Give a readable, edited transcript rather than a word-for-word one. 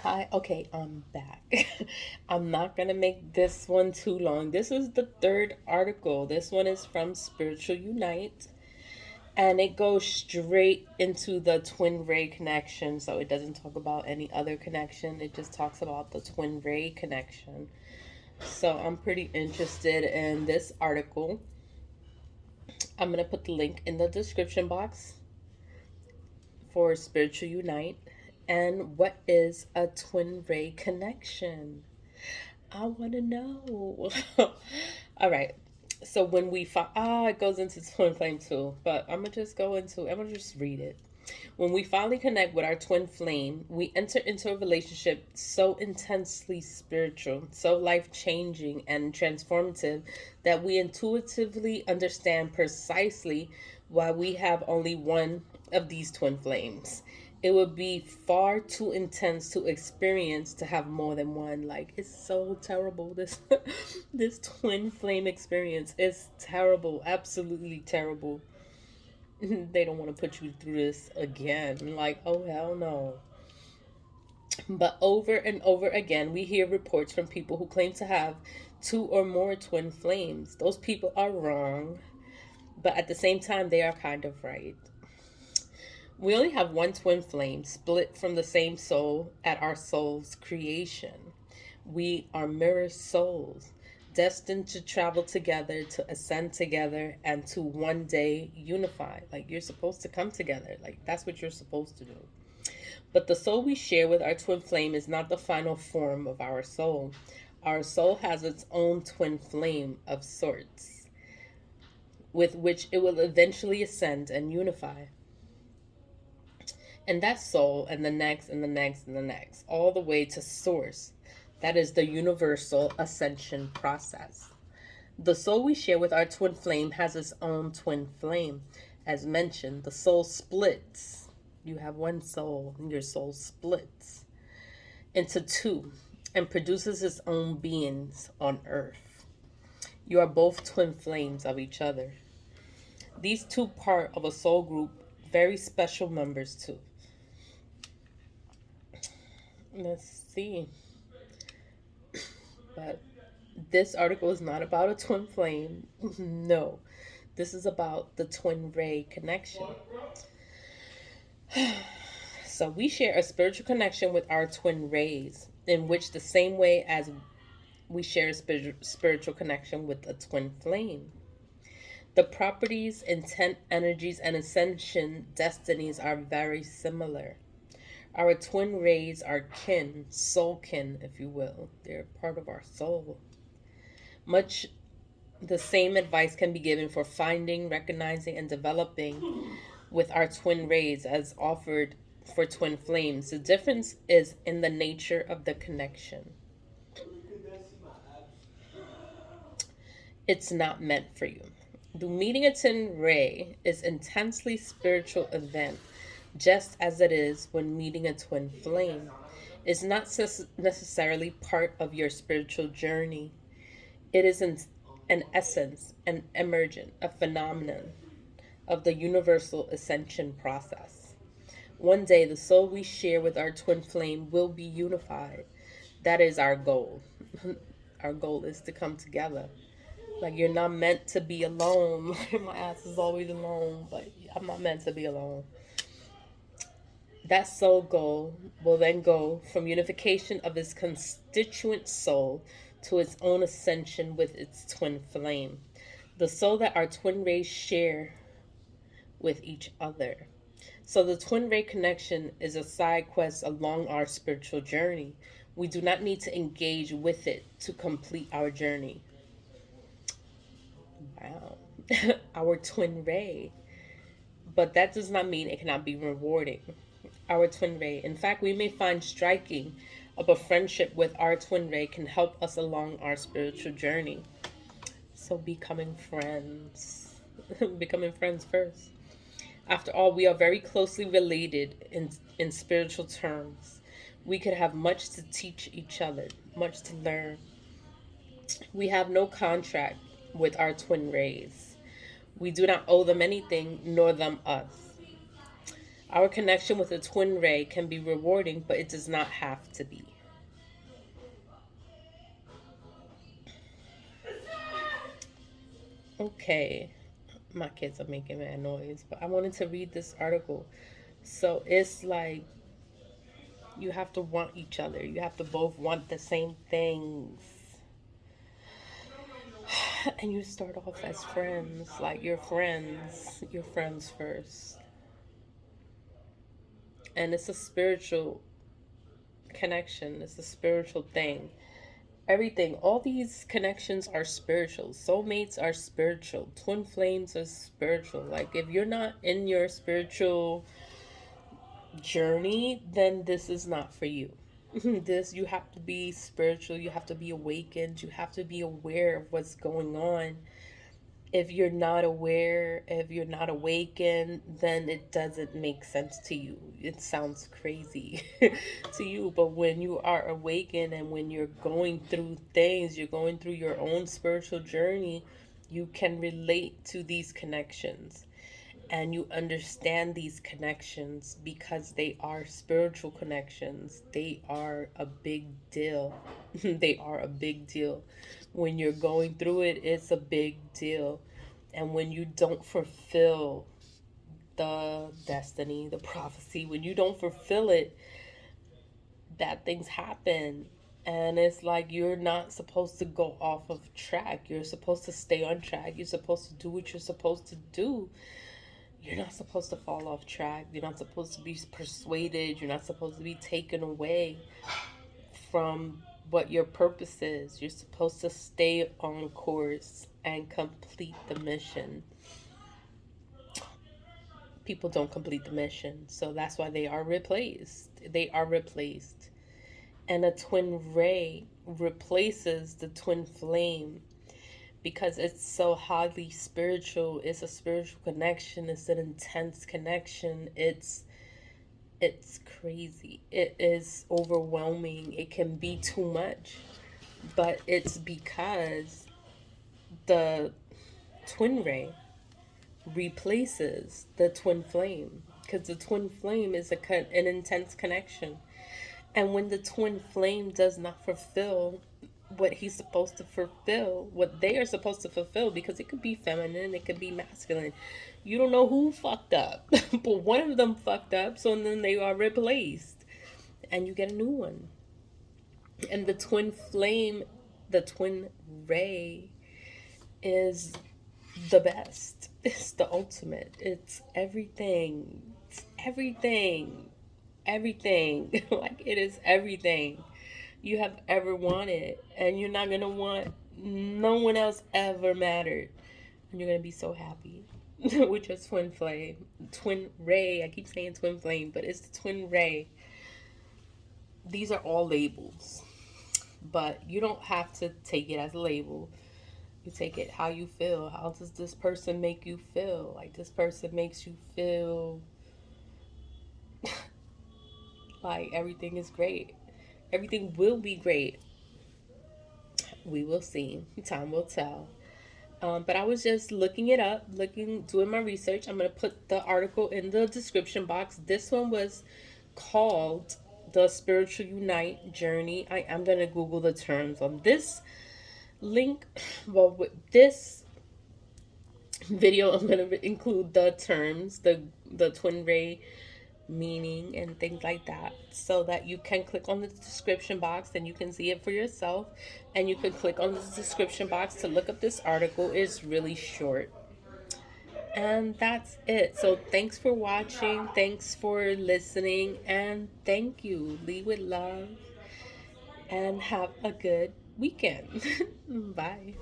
Hi, okay, I'm back. I'm not gonna make this one too long. This is the third article. This one is from Spiritual Unite, and it goes straight into the twin ray connection. So it doesn't talk about any other connection, it just talks about the twin ray connection. So I'm pretty interested in this article. I'm gonna put the link in the description box for Spiritual Unite. And what is a twin ray connection? I want to know. All right. So when we it goes into twin flame too, but I'm gonna just read it. When we finally connect with our twin flame, we enter into a relationship so intensely spiritual, so life changing and transformative that we intuitively understand precisely why we have only one of these twin flames. It would be far too intense to experience to have more than one. Like, it's so terrible. This this twin flame experience is terrible, absolutely terrible. They don't want to put you through this again. Like, oh hell no. But over and over again, we hear reports from people who claim to have two or more twin flames. Those people are wrong, but at the same time, they are kind of right. We only have one twin flame split from the same soul at our soul's creation. We are mirror souls, destined to travel together, to ascend together, and to one day unify. Like, you're supposed to come together. Like, that's what you're supposed to do. But the soul we share with our twin flame is not the final form of our soul. Our soul has its own twin flame of sorts, with which it will eventually ascend and unify. And that soul, and the next, and the next, and the next, all the way to source. That is the universal ascension process. The soul we share with our twin flame has its own twin flame. As mentioned, the soul splits. You have one soul, and your soul splits into two and produces its own beings on earth. You are both twin flames of each other. These two part of a soul group, very special members too. Let's see. But this article is not about a twin flame. No. This is about the twin ray connection. So we share a spiritual connection with our twin rays, in which the same way as we share a spiritual connection with a twin flame. The properties, intent, energies, and ascension destinies are very similar. Our twin rays are kin, soul kin, if you will. They're part of our soul. Much the same advice can be given for finding, recognizing, and developing with our twin rays as offered for twin flames. The difference is in the nature of the connection. It's not meant for you. The meeting a twin ray is intensely spiritual event, just as it is when meeting a twin flame. It's not necessarily part of your spiritual journey. It is an essence, an emergent, a phenomenon of the universal ascension process. One day, the soul we share with our twin flame will be unified. That is our goal. Our goal is to come together. Like, you're not meant to be alone. My ass is always alone, but I'm not meant to be alone. That soul goal will then go from unification of its constituent soul to its own ascension with its twin flame. The soul that our twin rays share with each other. So the twin ray connection is a side quest along our spiritual journey. We do not need to engage with it to complete our journey. Wow. Our twin ray. But that does not mean it cannot be rewarding. Our twin ray. In fact, we may find striking of a friendship with our twin ray can help us along our spiritual journey. So becoming friends. Becoming friends first. After all, we are very closely related in spiritual terms. We could have much to teach each other, much to learn. We have no contract with our twin rays. We do not owe them anything, nor them us. Our connection with a twin ray can be rewarding, but it does not have to be. Okay, my kids are making mad noise, but I wanted to read this article. So it's like you have to want each other. You have to both want the same things. And you start off as friends, like your friends first. And it's a spiritual connection, it's a spiritual thing. Everything, all these connections are spiritual. Soulmates are spiritual. Twin flames are spiritual. Like, if you're not in your spiritual journey, then this is not for you. This, you have to be spiritual, you have to be awakened, you have to be aware of what's going on. If you're not aware, if you're not awakened, then it doesn't make sense to you. It sounds crazy to you, but when you are awakened and when you're going through things, you're going through your own spiritual journey, you can relate to these connections and you understand these connections because they are spiritual connections. They are a big deal. They are a big deal. When you're going through it, it's a big deal. And when you don't fulfill the destiny, the prophecy, when you don't fulfill it, bad things happen. And it's like you're not supposed to go off of track. You're supposed to stay on track. You're supposed to do what you're supposed to do. You're not supposed to fall off track. You're not supposed to be persuaded. You're not supposed to be taken away from what your purpose is. You're supposed to stay on course and complete the mission. People don't complete the mission, so that's why they are replaced. They are replaced. And a twin ray replaces the twin flame because it's so highly spiritual. It's a spiritual connection. It's an intense connection. It's crazy. It is overwhelming. It can be too much. But it's because the twin ray replaces the twin flame, because the twin flame is an intense connection. And when the twin flame does not fulfill what he's supposed to fulfill, what they are supposed to fulfill, because it could be feminine, it could be masculine. You don't know who fucked up, but one of them fucked up, so then they are replaced, and you get a new one. And the twin flame, the twin ray, is the best. It's the ultimate. It's everything. It's everything. Everything. Like, it is everything you have ever wanted, and you're not gonna want no one else ever mattered, and you're gonna be so happy with your twin flame, twin ray. I keep saying twin flame, but it's the twin ray. These are all labels, but you don't have to take it as a label. You take it how you feel. How does this person make you feel? Like, this person makes you feel like everything is great. Everything will be great. We will see. Time will tell. But I was just looking it up, doing my research. I'm going to put the article in the description box. This one was called The Spiritual Unite Journey. I am going to Google the terms on this link. Well, with this video, I'm going to include the terms, the twin ray meaning and things like that, so that you can click on the description box and you can see it for yourself, and you can click on the description box to look up this article. It's really short, and that's it. So thanks for watching, thanks for listening, and thank you. Lead with love and have a good weekend. Bye.